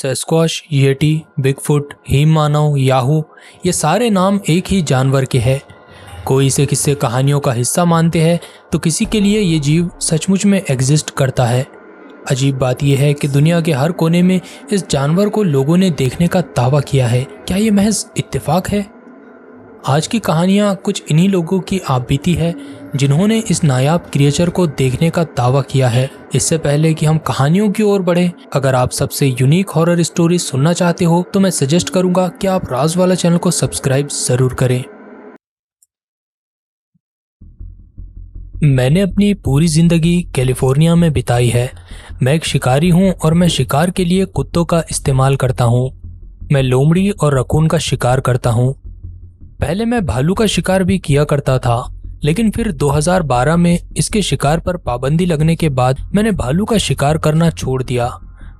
सैस्क्वॉश, Yeti, Bigfoot, him मानव, Yahoo, ये सारे नाम एक ही जानवर के हैं। कोई इसे किस्से कहानियों का हिस्सा मानते हैं तो किसी के लिए ये जीव सचमुच में एग्जिस्ट करता है। अजीब बात यह है कि दुनिया के हर कोने में इस जानवर को लोगों ने देखने का दावा किया है। क्या ये महज इत्तेफाक है? आज की कहानियाँ कुछ इन्हीं लोगों की आपबीती है जिन्होंने इस नायाब क्रिएचर को देखने का दावा किया है। इससे पहले कि हम कहानियों की ओर बढ़े, अगर आप सबसे यूनिक हॉरर स्टोरी सुनना चाहते हो तो मैं सजेस्ट करूंगा कि आप राज वाला चैनल को सब्सक्राइब जरूर करें। मैंने अपनी पूरी जिंदगी कैलिफोर्निया में बिताई है। मैं एक शिकारी हूँ और मैं शिकार के लिए कुत्तों का इस्तेमाल करता हूँ। मैं लोमड़ी और रकून का शिकार करता हूँ। पहले मैं भालू का शिकार भी किया करता था, लेकिन फिर 2012 में इसके शिकार पर पाबंदी लगने के बाद मैंने भालू का शिकार करना छोड़ दिया।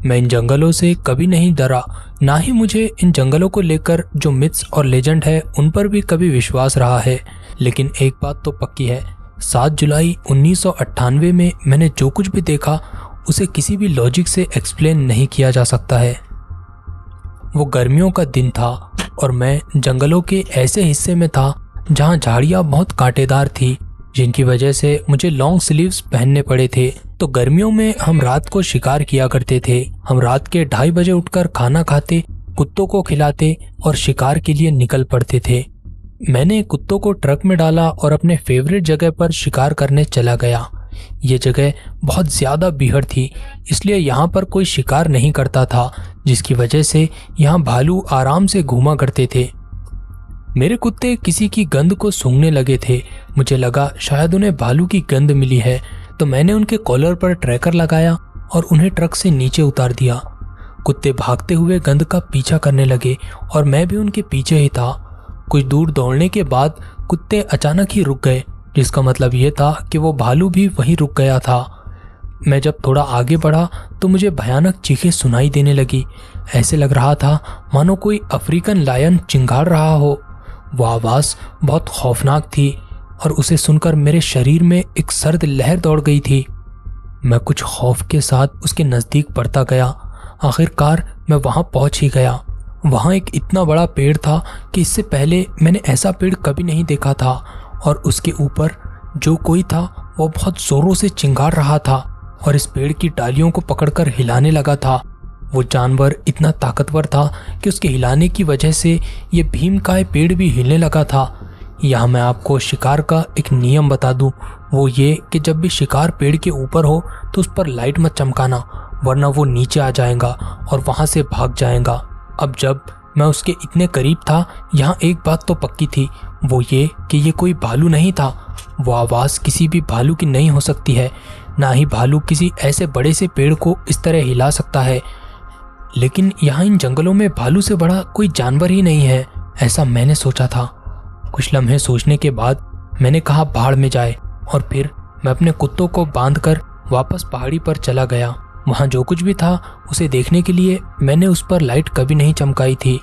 मैं इन जंगलों से कभी नहीं डरा, ना ही मुझे इन जंगलों को लेकर जो मिथ्स और लेजेंड है उन पर भी कभी विश्वास रहा है। लेकिन एक बात तो पक्की है, 7 जुलाई 1998 में मैंने जो कुछ भी देखा उसे किसी भी लॉजिक से एक्सप्लेन नहीं किया जा सकता है। वो गर्मियों का दिन था और मैं जंगलों के ऐसे हिस्से में था जहां झाड़ियां बहुत कांटेदार थी, जिनकी वजह से मुझे लॉन्ग स्लीव्स पहनने पड़े थे। तो गर्मियों में हम रात को शिकार किया करते थे। हम रात के 2:30 बजे उठकर खाना खाते, कुत्तों को खिलाते और शिकार के लिए निकल पड़ते थे। मैंने कुत्तों को ट्रक में डाला और अपने फेवरेट जगह पर शिकार करने चला गया। ये जगह बहुत ज़्यादा बीहड़ थी, इसलिए यहाँ पर कोई शिकार नहीं करता था, जिसकी वजह से यहाँ भालू आराम से घूमा करते थे। मेरे कुत्ते किसी की गंध को सूंघने लगे थे। मुझे लगा शायद उन्हें भालू की गंध मिली है, तो मैंने उनके कॉलर पर ट्रैकर लगाया और उन्हें ट्रक से नीचे उतार दिया। कुत्ते भागते हुए गंध का पीछा करने लगे और मैं भी उनके पीछे ही था। कुछ दूर दौड़ने के बाद कुत्ते अचानक ही रुक गए, जिसका मतलब ये था कि वो भालू भी वहीं रुक गया था। मैं जब थोड़ा आगे बढ़ा तो मुझे भयानक चीखें सुनाई देने लगी। ऐसे लग रहा था मानो कोई अफ्रीकन लायन चिंगाड़ रहा हो। वो आवाज़ बहुत खौफनाक थी और उसे सुनकर मेरे शरीर में एक सर्द लहर दौड़ गई थी। मैं कुछ खौफ के साथ उसके नज़दीक बढ़ता गया। आखिरकार मैं वहाँ पहुँच ही गया। वहाँ एक इतना बड़ा पेड़ था कि इससे पहले मैंने ऐसा पेड़ कभी नहीं देखा था, और उसके ऊपर जो कोई था वो बहुत ज़ोरों से चिंगाड़ रहा था और इस पेड़ की डालियों को पकड़कर हिलाने लगा था। वो जानवर इतना ताकतवर था कि उसके हिलाने की वजह से ये भीमकाय पेड़ भी हिलने लगा था। यहाँ मैं आपको शिकार का एक नियम बता दूँ, वो ये कि जब भी शिकार पेड़ के ऊपर हो तो उस पर लाइट मत चमकाना, वरना वो नीचे आ जाएगा और वहाँ से भाग जाएगा। अब जब मैं उसके इतने करीब था, यहाँ एक बात तो पक्की थी, वो ये कि ये कोई भालू नहीं था। वो आवाज़ किसी भी भालू की नहीं हो सकती है, ना ही भालू किसी ऐसे बड़े से पेड़ को इस तरह हिला सकता है। लेकिन यहाँ इन जंगलों में भालू से बड़ा कोई जानवर ही नहीं है, ऐसा मैंने सोचा था। कुछ लम्हे सोचने के बाद मैंने कहा भाड़ में जाए, और फिर मैं अपने कुत्तों को बांधकर वापस पहाड़ी पर चला गया। वहाँ जो कुछ भी था उसे देखने के लिए मैंने उस पर लाइट कभी नहीं चमकाई थी।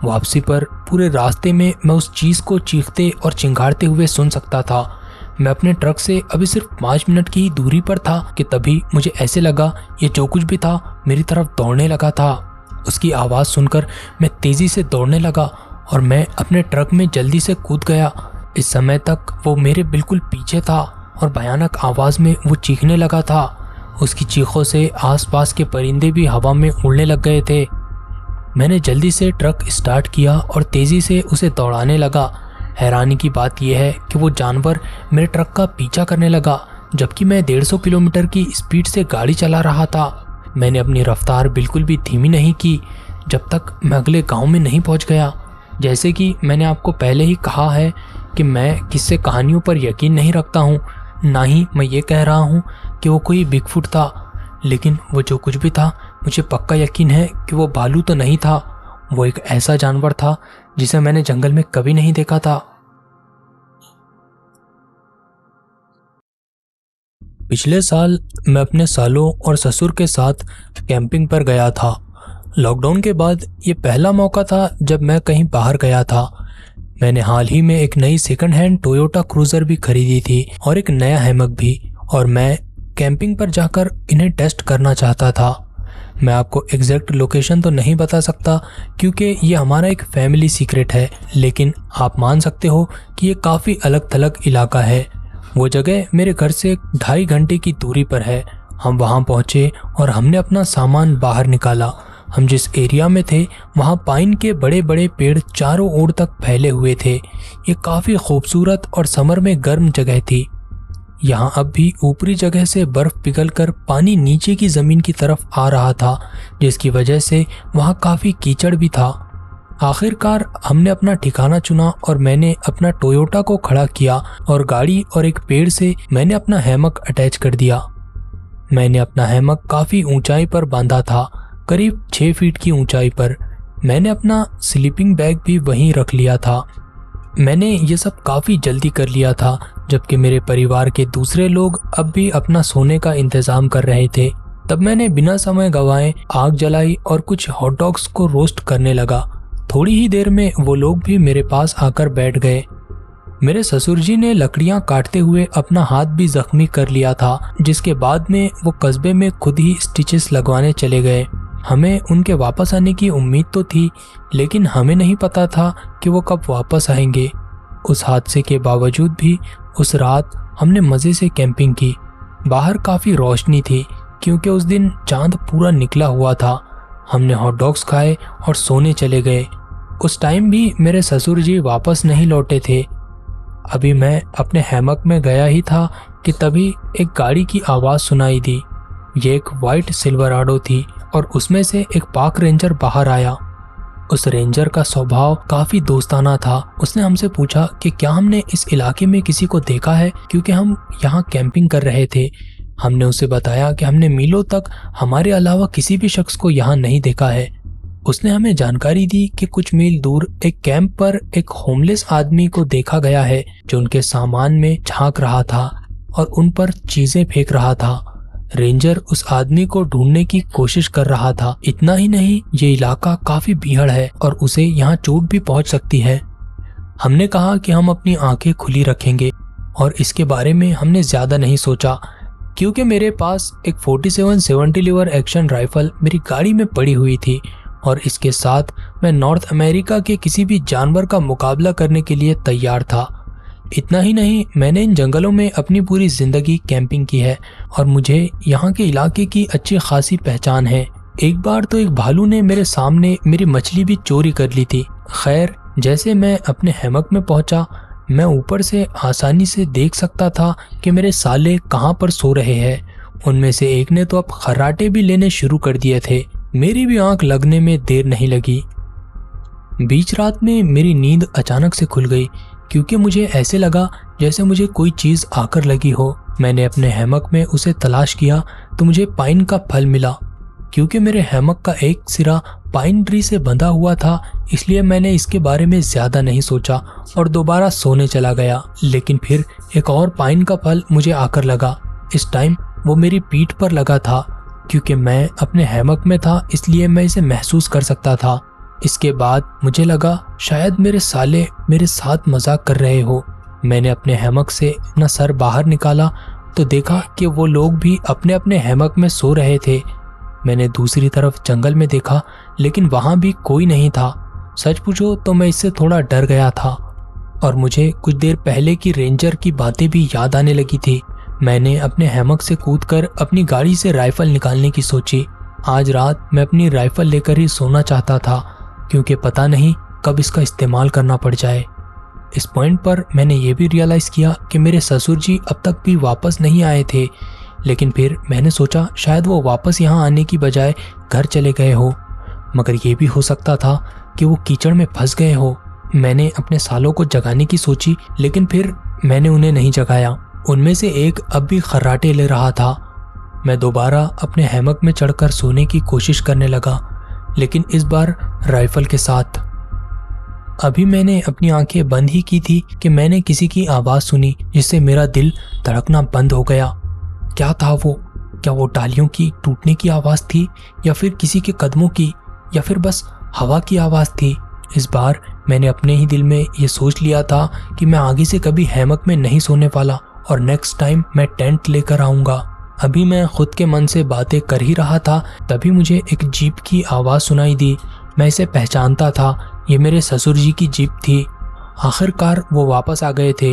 वापसी पर पूरे रास्ते में मैं उस चीज़ को चीखते और चिंगाड़ते हुए सुन सकता था। मैं अपने ट्रक से अभी सिर्फ 5 मिनट की ही दूरी पर था कि तभी मुझे ऐसे लगा ये जो कुछ भी था मेरी तरफ दौड़ने लगा था। उसकी आवाज़ सुनकर मैं तेज़ी से दौड़ने लगा और मैं अपने ट्रक में जल्दी से कूद गया। इस समय तक वो मेरे बिल्कुल पीछे था और भयानक आवाज़ में वो चीखने लगा था। उसकी चीखों से आसपास के परिंदे भी हवा में उड़ने लग गए थे। मैंने जल्दी से ट्रक स्टार्ट किया और तेज़ी से उसे दौड़ाने लगा। हैरानी की बात यह है कि वो जानवर मेरे ट्रक का पीछा करने लगा, जबकि मैं 150 किलोमीटर की स्पीड से गाड़ी चला रहा था। मैंने अपनी रफ्तार बिल्कुल भी धीमी नहीं की जब तक मैं अगले गांव में नहीं पहुंच गया। जैसे कि मैंने आपको पहले ही कहा है कि मैं किस्से कहानियों पर यकीन नहीं रखता हूँ, ना ही मैं ये कह रहा हूँ कि वो कोई बिगफुट था। लेकिन वो जो कुछ भी था मुझे पक्का यकीन है कि वो भालू तो नहीं था। वो एक ऐसा जानवर था जिसे मैंने जंगल में कभी नहीं देखा था। पिछले साल मैं अपने सालों और ससुर के साथ कैंपिंग पर गया था। लॉकडाउन के बाद ये पहला मौका था जब मैं कहीं बाहर गया था। मैंने हाल ही में एक नई सेकंड हैंड टोयोटा क्रूजर भी खरीदी थी और एक नया हैमक भी, और मैं कैंपिंग पर जाकर इन्हें टेस्ट करना चाहता था। मैं आपको एग्जैक्ट लोकेशन तो नहीं बता सकता क्योंकि ये हमारा एक फैमिली सीक्रेट है, लेकिन आप मान सकते हो कि ये काफ़ी अलग थलग इलाका है। वो जगह मेरे घर से 2.5 घंटे की दूरी पर है। हम वहाँ पहुँचे और हमने अपना सामान बाहर निकाला। हम जिस एरिया में थे वहाँ पाइन के बड़े बड़े पेड़ चारों ओर तक फैले हुए थे। ये काफ़ी खूबसूरत और समर में गर्म जगह थी। यहाँ अब भी ऊपरी जगह से बर्फ पिघलकर पानी नीचे की ज़मीन की तरफ आ रहा था, जिसकी वजह से वहाँ काफ़ी कीचड़ भी था। आखिरकार हमने अपना ठिकाना चुना और मैंने अपना टोयोटा को खड़ा किया और गाड़ी और एक पेड़ से मैंने अपना हैमक अटैच कर दिया। मैंने अपना हैमक काफ़ी ऊंचाई पर बांधा था, करीब 6 फीट की ऊंचाई पर। मैंने अपना स्लीपिंग बैग भी वहीं रख लिया था। मैंने ये सब काफ़ी जल्दी कर लिया था, जबकि मेरे परिवार के दूसरे लोग अब भी अपना सोने का इंतज़ाम कर रहे थे। तब मैंने बिना समय गंवाए आग जलाई और कुछ हॉट डॉग्स को रोस्ट करने लगा। थोड़ी ही देर में वो लोग भी मेरे पास आकर बैठ गए। मेरे ससुर जी ने लकड़ियां काटते हुए अपना हाथ भी जख्मी कर लिया था, जिसके बाद में वो कस्बे में खुद ही स्टिचेस लगवाने चले गए। हमें उनके वापस आने की उम्मीद तो थी, लेकिन हमें नहीं पता था कि वो कब वापस आएंगे। उस हादसे के बावजूद भी उस रात हमने मज़े से कैंपिंग की। बाहर काफ़ी रोशनी थी क्योंकि उस दिन चांद पूरा निकला हुआ था। हमने हॉट डॉग्स खाए और सोने चले गए। उस टाइम भी मेरे ससुर जी वापस नहीं लौटे थे। अभी मैं अपने हैमक में गया ही था कि तभी एक गाड़ी की आवाज़ सुनाई दी। ये एक वाइट सिल्वराडो थी और उसमें से एक पार्क रेंजर बाहर आया। उस रेंजर का स्वभाव काफ़ी दोस्ताना था। उसने हमसे पूछा कि क्या हमने इस इलाके में किसी को देखा है, क्योंकि हम यहाँ कैंपिंग कर रहे थे। हमने उसे बताया कि हमने मीलों तक हमारे अलावा किसी भी शख्स को यहाँ नहीं देखा है। उसने हमें जानकारी दी कि कुछ मील दूर एक कैंप पर एक होमलेस आदमी को देखा गया है जो उनके सामान में झांक रहा था और उन पर चीजें फेंक रहा था। रेंजर उस आदमी को ढूंढने की कोशिश कर रहा था। इतना ही नहीं, ये इलाका काफी बीहड़ है और उसे यहाँ चोट भी पहुंच सकती है। हमने कहा कि हम अपनी आंखें खुली रखेंगे और इसके बारे में हमने ज्यादा नहीं सोचा, क्योंकि मेरे पास एक 47 70 लीवर एक्शन राइफल मेरी गाड़ी में पड़ी हुई थी और इसके साथ मैं नॉर्थ अमेरिका के किसी भी जानवर का मुकाबला करने के लिए तैयार था। इतना ही नहीं, मैंने इन जंगलों में अपनी पूरी जिंदगी कैंपिंग की है और मुझे यहाँ के इलाके की अच्छी खासी पहचान है। एक बार तो एक भालू ने मेरे सामने मेरी मछली भी चोरी कर ली थी। खैर, जैसे मैं अपने हैमक में पहुंचा, मैं ऊपर से आसानी से देख सकता था कि मेरे साले कहाँ पर सो रहे हैं। उनमें से एक ने तो अब खर्राटे भी लेने शुरू कर दिए थे। मेरी भी आंख लगने में देर नहीं लगी। बीच रात में मेरी नींद अचानक से खुल गई, क्योंकि मुझे ऐसे लगा जैसे मुझे कोई चीज़ आकर लगी हो। मैंने अपने हैमक में उसे तलाश किया तो मुझे पाइन का फल मिला। क्योंकि मेरे हैमक का एक सिरा पाइन ट्री से बंधा हुआ था, इसलिए मैंने इसके बारे में ज़्यादा नहीं सोचा और दोबारा सोने चला गया। लेकिन फिर एक और पाइन का फल मुझे आकर लगा। इस टाइम वो मेरी पीठ पर लगा था। क्योंकि मैं अपने हैमक में था, इसलिए मैं इसे महसूस कर सकता था। इसके बाद मुझे लगा शायद मेरे साले मेरे साथ मजाक कर रहे हो। मैंने अपने हैमक से अपना सर बाहर निकाला तो देखा कि वो लोग भी अपने अपने हैमक में सो रहे थे। मैंने दूसरी तरफ जंगल में देखा, लेकिन वहाँ भी कोई नहीं था। सच पूछो तो मैं इससे थोड़ा डर गया था और मुझे कुछ देर पहले की रेंजर की बातें भी याद आने लगी थी। मैंने अपने हैमक से कूदकर अपनी गाड़ी से राइफल निकालने की सोची। आज रात मैं अपनी राइफल लेकर ही सोना चाहता था, क्योंकि पता नहीं कब इसका इस्तेमाल करना पड़ जाए। इस पॉइंट पर मैंने ये भी रियलाइज़ किया कि मेरे ससुर जी अब तक भी वापस नहीं आए थे। लेकिन फिर मैंने सोचा शायद वो वापस यहाँ आने की बजाय घर चले गए हो, मगर ये भी हो सकता था कि वो कीचड़ में फंस गए हो। मैंने अपने सालों को जगाने की सोची, लेकिन फिर मैंने उन्हें नहीं जगाया। उनमें से एक अब भी खर्राटे ले रहा था। मैं दोबारा अपने हैमक में चढ़कर सोने की कोशिश करने लगा, लेकिन इस बार राइफल के साथ। अभी मैंने अपनी आंखें बंद ही की थी कि मैंने किसी की आवाज़ सुनी, जिससे मेरा दिल धड़कना बंद हो गया। क्या था वो? क्या वो डालियों की टूटने की आवाज़ थी, या फिर किसी के कदमों की, या फिर बस हवा की आवाज़ थी? इस बार मैंने अपने ही दिल में ये सोच लिया था कि मैं आगे से कभी हैमक में नहीं सोने वाला और नेक्स्ट टाइम मैं टेंट लेकर आऊँगा। अभी मैं खुद के मन से बातें कर ही रहा था, तभी मुझे एक जीप की आवाज़ सुनाई दी। मैं इसे पहचानता था, ये मेरे ससुर जी की जीप थी। आखिरकार वो वापस आ गए थे।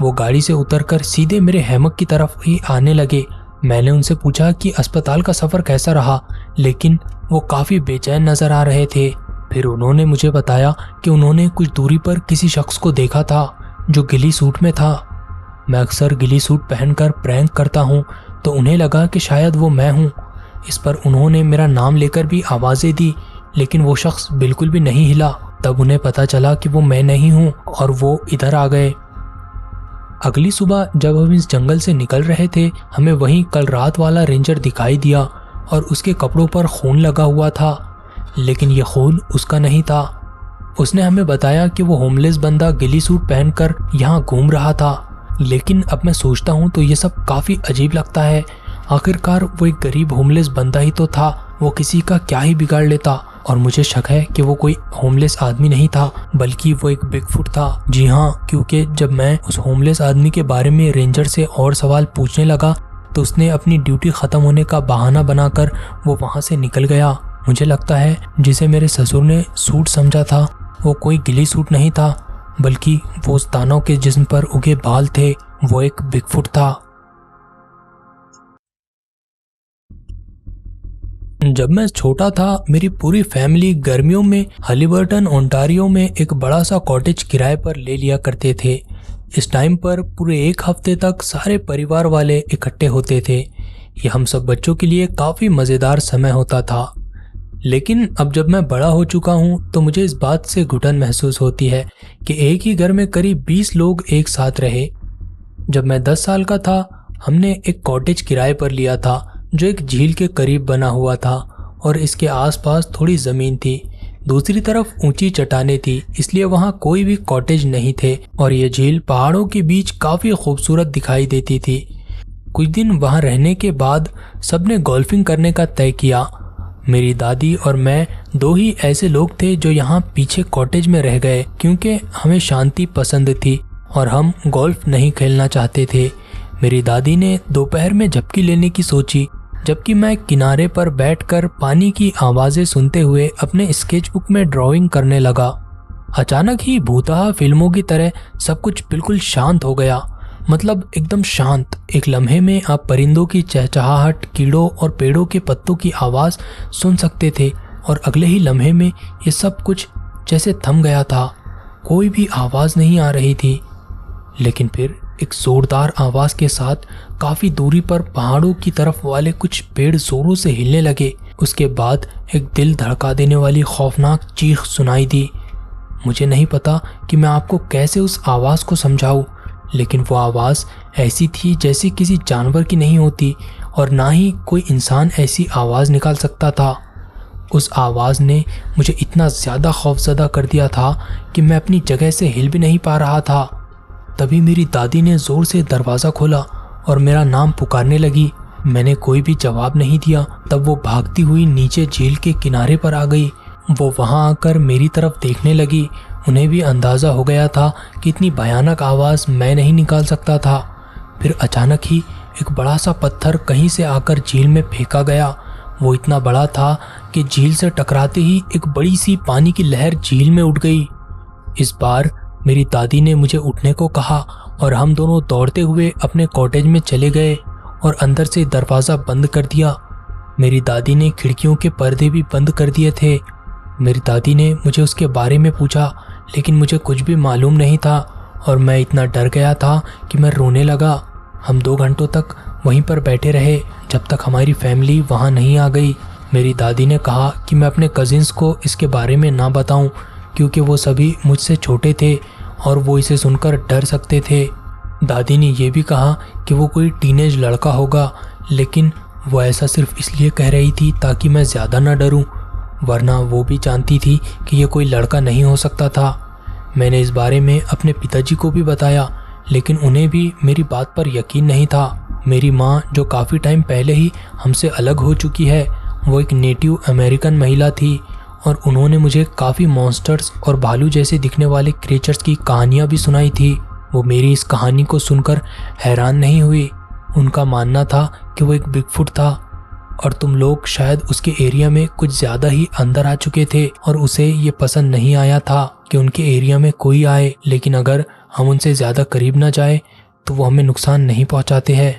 वो गाड़ी से उतरकर सीधे मेरे हैमक की तरफ ही आने लगे। मैंने उनसे पूछा कि अस्पताल का सफ़र कैसा रहा, लेकिन वो काफ़ी बेचैन नज़र आ रहे थे। फिर उन्होंने मुझे बताया कि उन्होंने कुछ दूरी पर किसी शख्स को देखा था जो गिली सूट में था। मैं अक्सर गिली सूट पहनकर प्रैंक करता हूँ, तो उन्हें लगा कि शायद वो मैं हूँ। इस पर उन्होंने मेरा नाम लेकर भी आवाज़ें दी, लेकिन वो शख्स बिल्कुल भी नहीं हिला। तब उन्हें पता चला कि वो मैं नहीं हूँ और वो इधर आ गए। अगली सुबह जब हम इस जंगल से निकल रहे थे, हमें वहीं कल रात वाला रेंजर दिखाई दिया और उसके कपड़ों पर खून लगा हुआ था, लेकिन ये खून उसका नहीं था। उसने हमें बताया कि वो होमलेस बंदा गिली सूट पहनकर यहाँ घूम रहा था। लेकिन अब मैं सोचता हूँ तो ये सब काफ़ी अजीब लगता है। आखिरकार वो एक गरीब होमलेस बंदा ही तो था, वो किसी का क्या ही बिगाड़ लेता। और मुझे शक है कि वो कोई होमलेस आदमी नहीं था, बल्कि वो एक बिगफुट था। जी हाँ, क्योंकि जब मैं उस होमलेस आदमी के बारे में रेंजर से और सवाल पूछने लगा तो उसने अपनी ड्यूटी ख़त्म होने का बहाना बनाकर वो वहाँ से निकल गया। मुझे लगता है जिसे मेरे ससुर ने सूट समझा था वो कोई गिली सूट नहीं था, बल्कि वो उस दानव के जिस्म पर उगे बाल थे। वो एक बिगफुट था। जब मैं छोटा था, मेरी पूरी फैमिली गर्मियों में हलिबर्टन ओंटारियो में एक बड़ा सा कॉटेज किराए पर ले लिया करते थे। इस टाइम पर पूरे एक हफ्ते तक सारे परिवार वाले इकट्ठे होते थे। ये हम सब बच्चों के लिए काफ़ी मज़ेदार समय होता था। लेकिन अब जब मैं बड़ा हो चुका हूँ तो मुझे इस बात से घुटन महसूस होती है कि एक ही घर में करीब 20 लोग एक साथ रहे। जब मैं 10 साल का था, हमने एक कॉटेज किराए पर लिया था जो एक झील के करीब बना हुआ था और इसके आसपास थोड़ी ज़मीन थी। दूसरी तरफ ऊंची चट्टानें थी, इसलिए वहाँ कोई भी कॉटेज नहीं थे और ये झील पहाड़ों के बीच काफ़ी खूबसूरत दिखाई देती थी। कुछ दिन वहाँ रहने के बाद सबने गोल्फिंग करने का तय किया। मेरी दादी और मैं दो ही ऐसे लोग थे जो यहाँ पीछे कॉटेज में रह गए, क्योंकि हमें शांति पसंद थी और हम गोल्फ नहीं खेलना चाहते थे। मेरी दादी ने दोपहर में झपकी लेने की सोची, जबकि मैं किनारे पर बैठकर पानी की आवाज़ें सुनते हुए अपने स्केचबुक में ड्राइंग करने लगा। अचानक ही भूतहा फिल्मों की तरह सब कुछ बिल्कुल शांत हो गया, मतलब एकदम शांत। एक लम्हे में आप परिंदों की चहचहाहट, कीड़ों और पेड़ों के पत्तों की आवाज़ सुन सकते थे और अगले ही लम्हे में ये सब कुछ जैसे थम गया था। कोई भी आवाज़ नहीं आ रही थी। लेकिन फिर एक जोरदार आवाज़ के साथ काफ़ी दूरी पर पहाड़ों की तरफ वाले कुछ पेड़ जोरों से हिलने लगे। उसके बाद एक दिल धड़का देने वाली खौफनाक चीख सुनाई दी। मुझे नहीं पता कि मैं आपको कैसे उस आवाज़ को समझाऊं, लेकिन वो आवाज़ ऐसी थी जैसी किसी जानवर की नहीं होती और ना ही कोई इंसान ऐसी आवाज़ निकाल सकता था। उस आवाज़ ने मुझे इतना ज़्यादा खौफज़दा कर दिया था कि मैं अपनी जगह से हिल भी नहीं पा रहा था। तभी मेरी दादी ने ज़ोर से दरवाज़ा खोला और मेरा नाम पुकारने लगी। मैंने कोई भी जवाब नहीं दिया। तब वो भागती हुई नीचे झील के किनारे पर आ गई। वो वहाँ आकर मेरी तरफ देखने लगी। उन्हें भी अंदाज़ा हो गया था कि इतनी भयानक आवाज़ मैं नहीं निकाल सकता था। फिर अचानक ही एक बड़ा सा पत्थर कहीं से आकर झील में फेंका गया। वो इतना बड़ा था कि झील से टकराते ही एक बड़ी सी पानी की लहर झील में उठ गई। इस बार मेरी दादी ने मुझे उठने को कहा और हम दोनों दौड़ते हुए अपने कॉटेज में चले गए और अंदर से दरवाज़ा बंद कर दिया। मेरी दादी ने खिड़कियों के पर्दे भी बंद कर दिए थे। मेरी दादी ने मुझे उसके बारे में पूछा, लेकिन मुझे कुछ भी मालूम नहीं था और मैं इतना डर गया था कि मैं रोने लगा। हम 2 घंटों तक वहीं पर बैठे रहे जब तक हमारी फैमिली वहाँ नहीं आ गई। मेरी दादी ने कहा कि मैं अपने कज़िन्स को इसके बारे में ना बताऊं, क्योंकि वो सभी मुझसे छोटे थे और वो इसे सुनकर डर सकते थे। दादी ने यह भी कहा कि वो कोई टीनेज लड़का होगा, लेकिन वो ऐसा सिर्फ इसलिए कह रही थी ताकि मैं ज़्यादा ना डरूं, वरना वो भी जानती थी कि ये कोई लड़का नहीं हो सकता था। मैंने इस बारे में अपने पिताजी को भी बताया, लेकिन उन्हें भी मेरी बात पर यकीन नहीं था। मेरी माँ, जो काफ़ी टाइम पहले ही हमसे अलग हो चुकी है, वो एक नेटिव अमेरिकन महिला थी और उन्होंने मुझे काफ़ी मॉन्स्टर्स और भालू जैसे दिखने वाले क्रिएचर्स की कहानियाँ भी सुनाई थी। वो मेरी इस कहानी को सुनकर हैरान नहीं हुई। उनका मानना था कि वो एक बिगफुट था और तुम लोग शायद उसके एरिया में कुछ ज़्यादा ही अंदर आ चुके थे और उसे ये पसंद नहीं आया था कि उनके एरिया में कोई आए, लेकिन अगर हम उनसे ज़्यादा करीब ना जाए तो वो हमें नुकसान नहीं पहुंचाते हैं।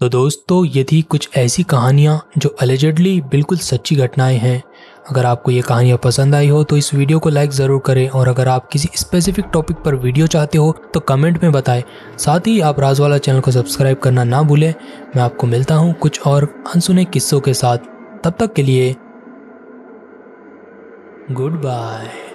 तो दोस्तों, ये थी कुछ ऐसी कहानियाँ जो अलेजेडली बिल्कुल सच्ची घटनाएं हैं। अगर आपको ये कहानियाँ पसंद आई हो तो इस वीडियो को लाइक ज़रूर करें, और अगर आप किसी स्पेसिफिक टॉपिक पर वीडियो चाहते हो तो कमेंट में बताएं। साथ ही आप राजवाला चैनल को सब्सक्राइब करना ना भूलें। मैं आपको मिलता हूँ कुछ और अनसुने किस्सों के साथ। तब तक के लिए गुड बाय।